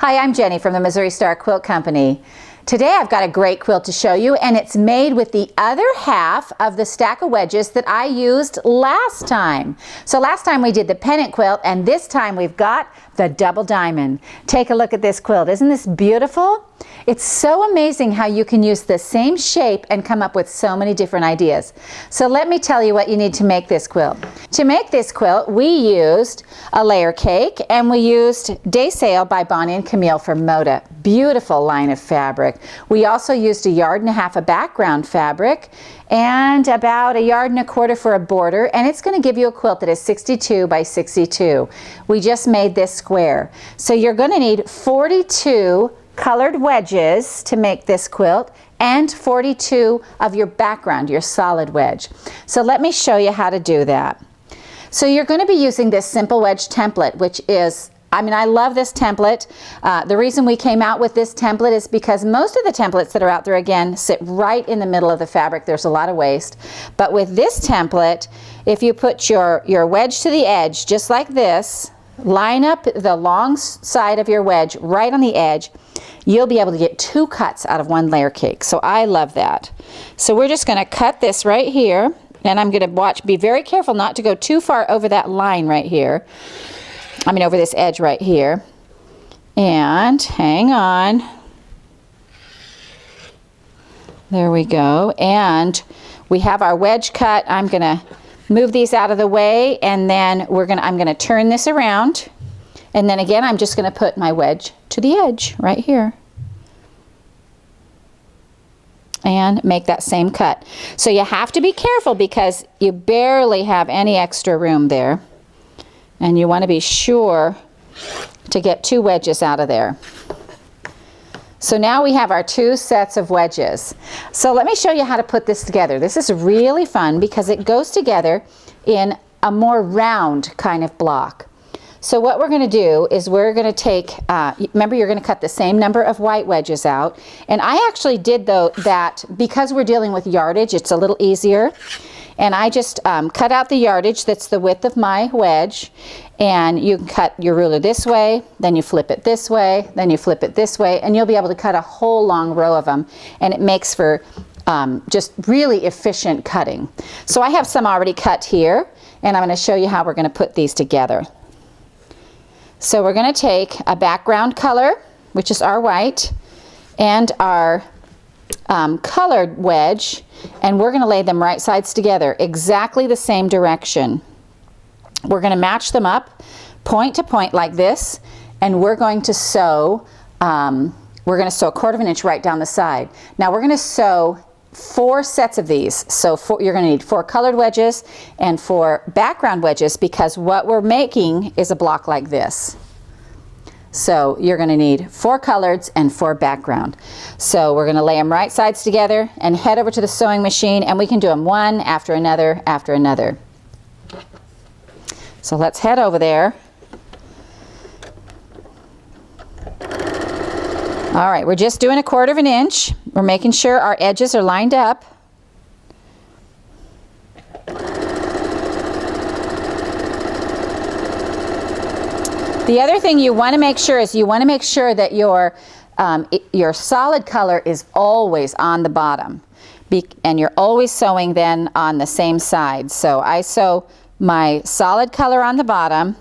Hi, I'm Jenny from the Missouri Star Quilt Company. Today I've got a great quilt to show you, and it's made with the other half of the stack of wedges that I used last time. So last time we did the pennant quilt, and this time we've got the double diamond. Take a look at this quilt. Isn't this beautiful? It's so amazing how you can use the same shape and come up with so many different ideas. So let me tell you what you need to make this quilt. To make this quilt, we used a layer cake, and we used Day Sale by Bonnie and Camille from Moda. Beautiful line of fabric. We also used 1.5 yards of background fabric and about 1.25 yards for a border, and it's going to give you a quilt that is 62 by 62. We just made this square. So you're going to need 42 colored wedges to make this quilt and 42 of your background, your solid wedge. So let me show you how to do that. So you're going to be using this simple wedge template, which is, I love this template. The reason we came out with this template is because most of the templates that are out there, again, sit right in the middle of the fabric. There's a lot of waste. But with this template, if you put your wedge to the edge, just like this, line up the long side of your wedge right on the edge, you'll be able to get 2 cuts out of 1 layer cake. So I love that. So we're just going to cut this right here, and I'm going to be very careful not to go too far over that line right here. Over this edge right here. And hang on. There we go. And we have our wedge cut. I'm going to move these out of the way, and then I'm going to turn this around. And then again, I'm just going to put my wedge to the edge right here. And make that same cut. So you have to be careful because you barely have any extra room there. And you want to be sure to get 2 wedges out of there. So now we have our 2 sets of wedges. So let me show you how to put this together. This is really fun because it goes together in a more round kind of block. So what we're going to do is we're going to take, remember you're going to cut the same number of white wedges out. And I actually did that because we're dealing with yardage, it's a little easier. And I just cut out the yardage that's the width of my wedge, and you can cut your ruler this way, then you flip it this way, then you flip it this way, and you'll be able to cut a whole long row of them, and it makes for just really efficient cutting. So I have some already cut here, and I'm going to show you how we're going to put these together. So we're going to take a background color, which is our white, and our colored wedge, and we're going to lay them right sides together, exactly the same direction. We're going to match them up point to point like this, and we're going to sew a 1/4 inch right down the side. Now we're going to sew 4 sets of these. So you're going to need 4 colored wedges and 4 background wedges, because what we're making is a block like this. So you're going to need 4 coloreds and 4 background. So we're going to lay them right sides together and head over to the sewing machine, and we can do them one after another after another. So let's head over there. All right, we're just doing 1/4 inch. We're making sure our edges are lined up. The other thing you want to make sure is that your solid color is always on the bottom, and you're always sewing then on the same side. So I sew my solid color on the bottom,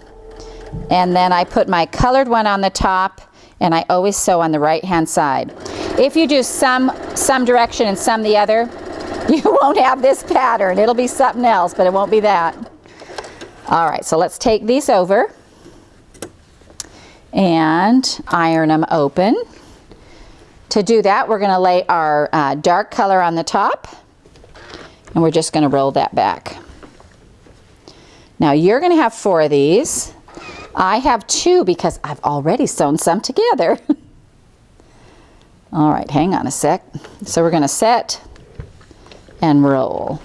and then I put my colored one on the top, and I always sew on the right hand side. If you do some direction and some the other, you won't have this pattern. It'll be something else, but it won't be that. All right, so let's take these over and iron them open. To do that, we're going to lay our dark color on the top, and we're just going to roll that back. Now you're going to have 4 of these. I have 2 because I've already sewn some together. All right, hang on a sec. So we're going to set and roll.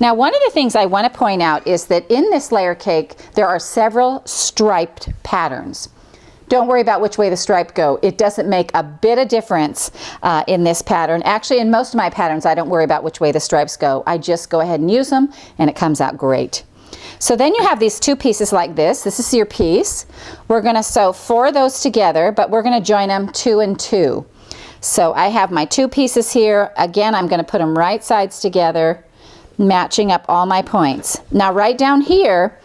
Now, one of the things I want to point out is that in this layer cake, there are several striped patterns. Don't worry about which way the stripe go. It doesn't make a bit of difference in this pattern. Actually, in most of my patterns, I don't worry about which way the stripes go. I just go ahead and use them, and it comes out great. So then you have these two pieces like this. This is your piece. We're going to sew 4 of those together, but we're going to join them 2 and 2. So I have my 2 pieces here. Again, I'm going to put them right sides together, matching up all my points. Now right down here,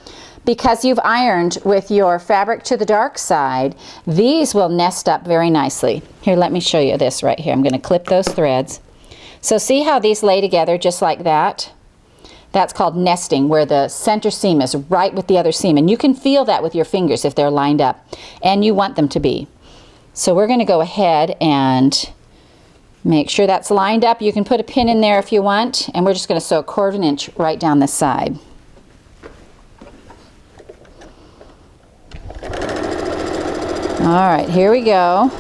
because you've ironed with your fabric to the dark side, these will nest up very nicely. Here, let me show you this right here. I'm going to clip those threads. So see how these lay together just like that? That's called nesting, where the center seam is right with the other seam. And you can feel that with your fingers if they're lined up. And you want them to be. So we're going to go ahead and make sure that's lined up. You can put a pin in there if you want. And we're just going to sew 1/4 inch right down this side. All right, here we go.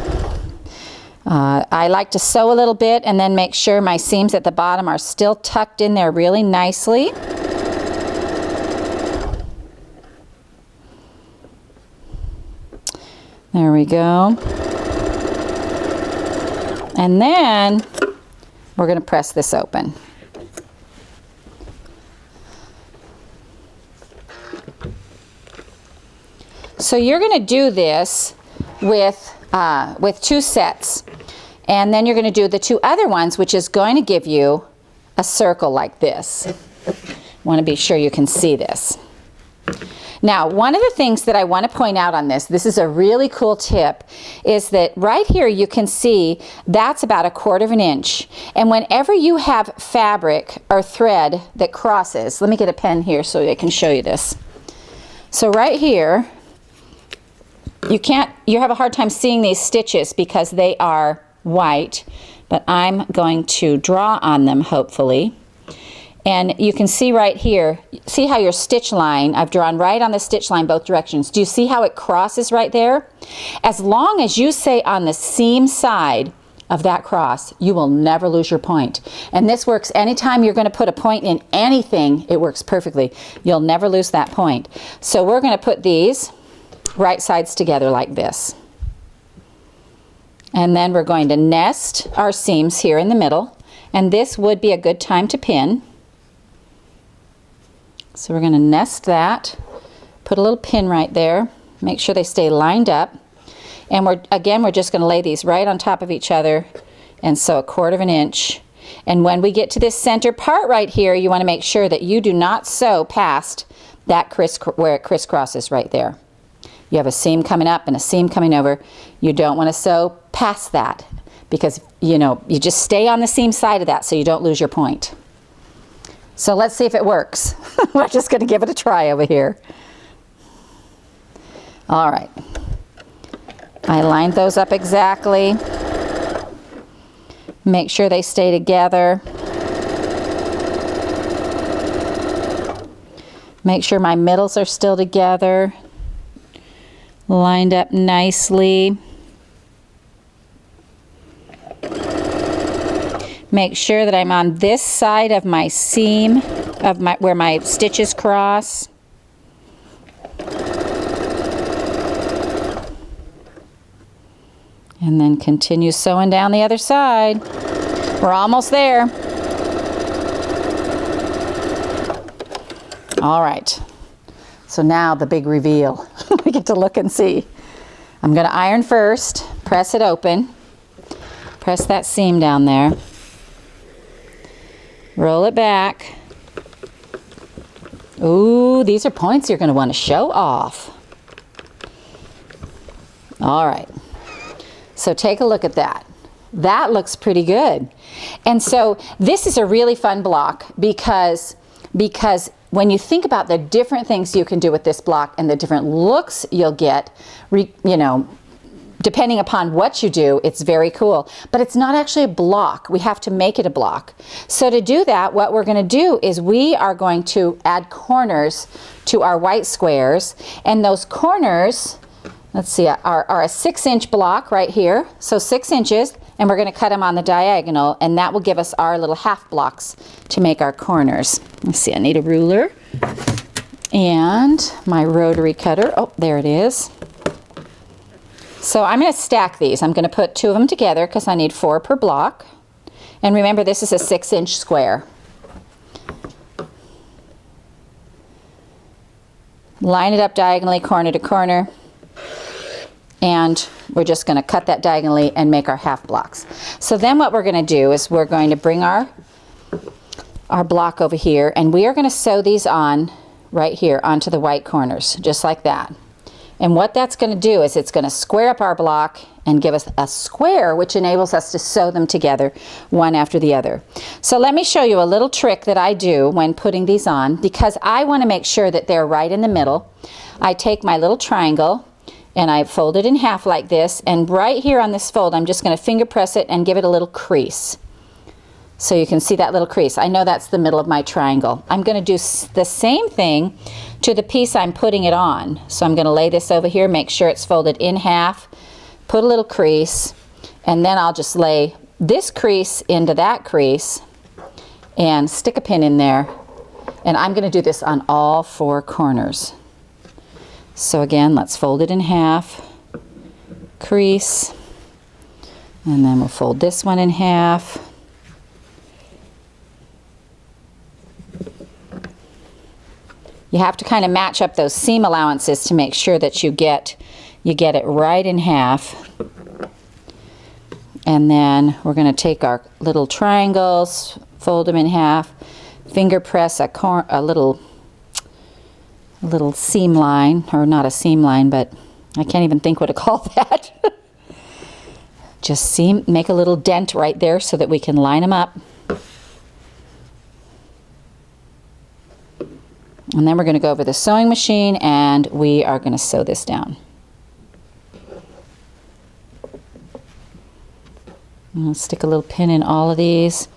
I like to sew a little bit and then make sure my seams at the bottom are still tucked in there really nicely. There we go. And then we're going to press this open. So you're going to do this with 2 sets, and then you're going to do the 2 other ones, which is going to give you a circle like this. Want to be sure you can see this. Now, one of the things that I want to point out on this is a really cool tip, is that right here you can see that's about 1/4 inch. And whenever you have fabric or thread that crosses, let me get a pen here so I can show you this. So right here, you have a hard time seeing these stitches because they are white, but I'm going to draw on them hopefully. And you can see right here, see how your stitch line, I've drawn right on the stitch line both directions. Do you see how it crosses right there? As long as you stay on the seam side of that cross, you will never lose your point. And this works anytime you're going to put a point in anything, it works perfectly. You'll never lose that point. So we're going to put these right sides together like this. And then we're going to nest our seams here in the middle. And this would be a good time to pin. So we're going to nest that, put a little pin right there, make sure they stay lined up. And we're just going to lay these right on top of each other and sew 1/4 inch. And when we get to this center part right here, you want to make sure that you do not sew past that where it crisscrosses right there. You have a seam coming up and a seam coming over. You don't want to sew past that because, you just stay on the seam side of that so you don't lose your point. So let's see if it works. We're just going to give it a try over here. All right. I lined those up exactly. Make sure they stay together. Make sure my middles are still together. Lined up nicely. Make sure that I'm on this side of my seam, where my stitches cross. And then continue sewing down the other side. We're almost there. All right. So now the big reveal. We get to look and see. I'm going to iron first, press it open, press that seam down there. Roll it back. Ooh, these are points you're going to want to show off. All right. So take a look at that. That looks pretty good. And so this is a really fun block because when you think about the different things you can do with this block and the different looks you'll get, depending upon what you do, it's very cool. But it's not actually a block. We have to make it a block. So to do that, what we're going to do is we are going to add corners to our white squares. And those corners, let's see, are a 6-inch block right here. So 6 inches, and we're going to cut them on the diagonal, and that will give us our little half blocks to make our corners. Let's see, I need a ruler and my rotary cutter. Oh, there it is. So I'm going to stack these. I'm going to put 2 of them together because I need 4 per block. And remember, this is a 6-inch square. line it up diagonally, corner to corner, and we're just going to cut that diagonally and make our half blocks. So then what we're going to do is we're going to bring our block over here, and we are going to sew these on right here onto the white corners, just like that. And what that's going to do is it's going to square up our block and give us a square, which enables us to sew them together one after the other. So let me show you a little trick that I do when putting these on, because I want to make sure that they're right in the middle. I take my little triangle and I fold it in half like this, and right here on this fold I'm just going to finger press it and give it a little crease. So you can see that little crease. I know that's the middle of my triangle. I'm going to do the same thing to the piece I'm putting it on. So I'm going to lay this over here, make sure it's folded in half, put a little crease, and then I'll just lay this crease into that crease and stick a pin in there. And I'm going to do this on all 4 corners. So again, let's fold it in half, crease, and then we'll fold this one in half. You have to kind of match up those seam allowances to make sure that you get it right in half. And then we're going to take our little triangles, fold them in half, finger press a little seam line, or not a seam line, but I can't even think what to call that. Just make a little dent right there so that we can line them up. And then we're going to go over the sewing machine and we are going to sew this down. I'll stick a little pin in all of these.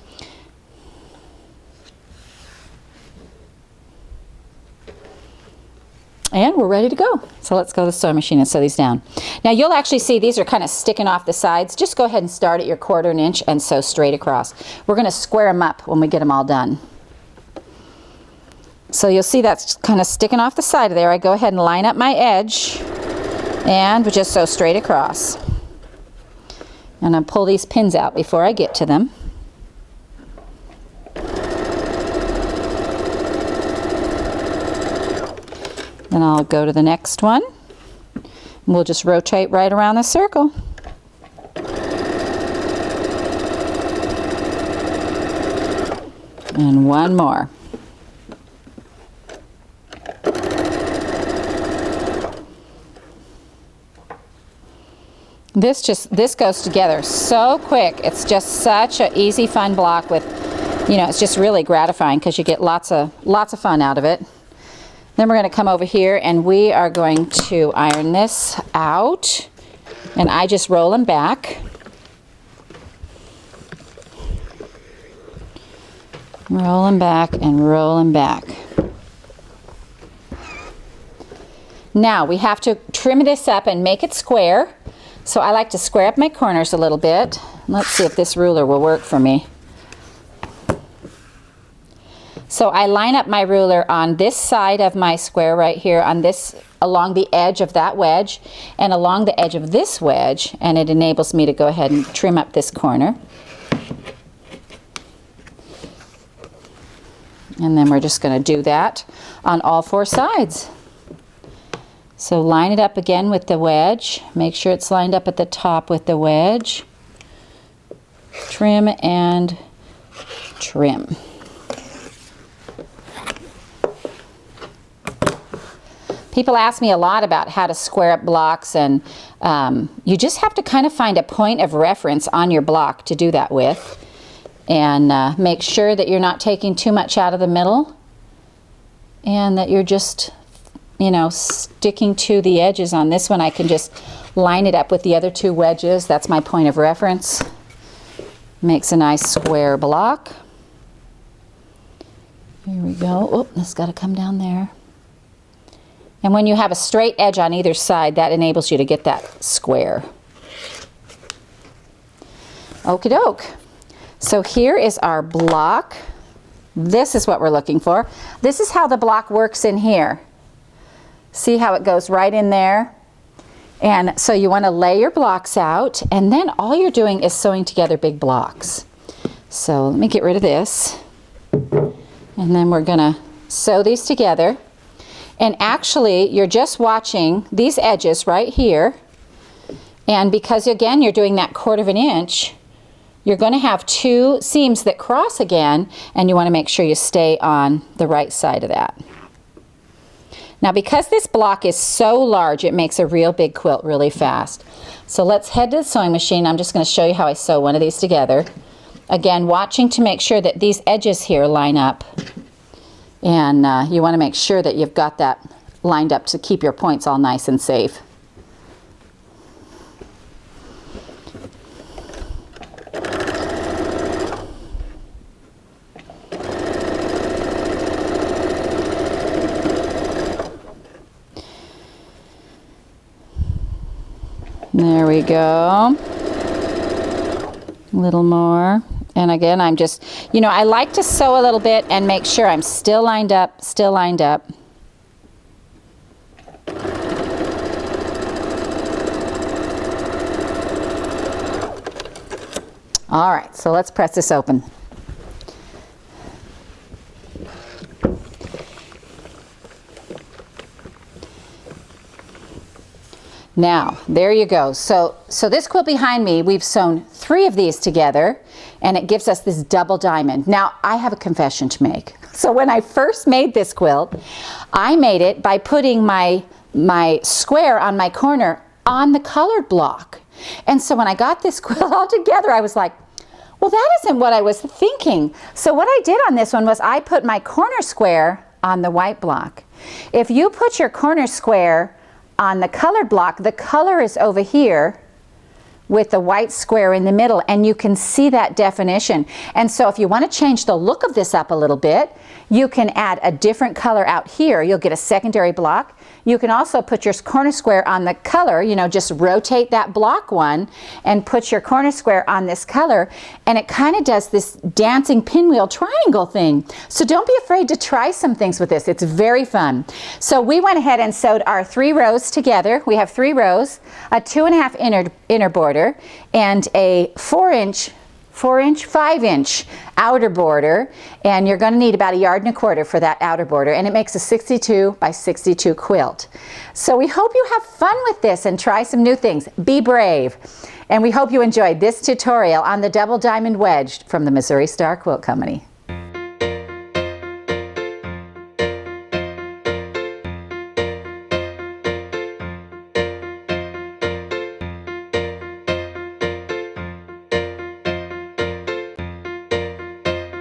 And we're ready to go. So let's go to the sewing machine and sew these down. Now you'll actually see these are kind of sticking off the sides. Just go ahead and start at your 1/4 inch and sew straight across. We're going to square them up when we get them all done. So you'll see that's kind of sticking off the side of there. I go ahead and line up my edge and we just sew straight across. And I'll pull these pins out before I get to them. Then I'll go to the next one. We'll just rotate right around the circle. And one more. This goes together so quick. It's just such an easy, fun block with, it's just really gratifying because you get lots of fun out of it. Then we're going to come over here and we are going to iron this out, and I just roll them back. Roll them back and roll them back. Now we have to trim this up and make it square. So I like to square up my corners a little bit. Let's see if this ruler will work for me. So I line up my ruler on this side of my square right here, along the edge of that wedge and along the edge of this wedge, and it enables me to go ahead and trim up this corner. And then we're just going to do that on all 4 sides. So line it up again with the wedge. Make sure it's lined up at the top with the wedge. Trim and trim. People ask me a lot about how to square up blocks, and you just have to kind of find a point of reference on your block to do that with. And make sure that you're not taking too much out of the middle and that you're just sticking to the edges. On this one I can just line it up with the other 2 wedges. That's my point of reference. Makes a nice square block. Here we go. Oh, this got to come down there. And when you have a straight edge on either side, that enables you to get that square. Okie doke. So here is our block. This is what we're looking for. This is how the block works in here. See how it goes right in there? And so you want to lay your blocks out, and then all you're doing is sewing together big blocks. So let me get rid of this. And then we're going to sew these together. And actually, you're just watching these edges right here. And because, again, you're doing that 1/4 of an inch, you're going to have 2 seams that cross again, and you want to make sure you stay on the right side of that. Now, because this block is so large, it makes a real big quilt really fast. So let's head to the sewing machine. I'm just going to show you how I sew one of these together. Again, watching to make sure that these edges here line up. And you want to make sure that you've got that lined up to keep your points all nice and safe. There we go. A little more. And again, I'm just, you know, I like to sew a little bit and make sure I'm still lined up, still lined up. All right, so let's press this open. Now, there you go. So this quilt behind me, we've sewn 3 of these together, and it gives us this double diamond. Now, I have a confession to make. So when I first made this quilt, I made it by putting my square on my corner on the colored block. And so when I got this quilt all together, I was like, well, that isn't what I was thinking. So what I did on this one was I put my corner square on the white block. If you put your corner square on the colored block, the color is over here with the white square in the middle, and you can see that definition. And so if you want to change the look of this up a little bit, you can add a different color out here. You'll get a secondary block. You can also put your corner square on the color, you know, just rotate that block one and put your corner square on this color, and it kind of does this dancing pinwheel triangle thing. So don't be afraid to try some things with this. It's very fun. So we went ahead and sewed our 3 rows together. We have 3 rows, a 2.5 inner border, and a 5-inch outer border, and you're going to need about 1.25 yards for that outer border, and it makes a 62 by 62 quilt. So we hope you have fun with this and try some new things. Be brave. And we hope you enjoyed this tutorial on the double diamond wedge from the Missouri Star Quilt Company.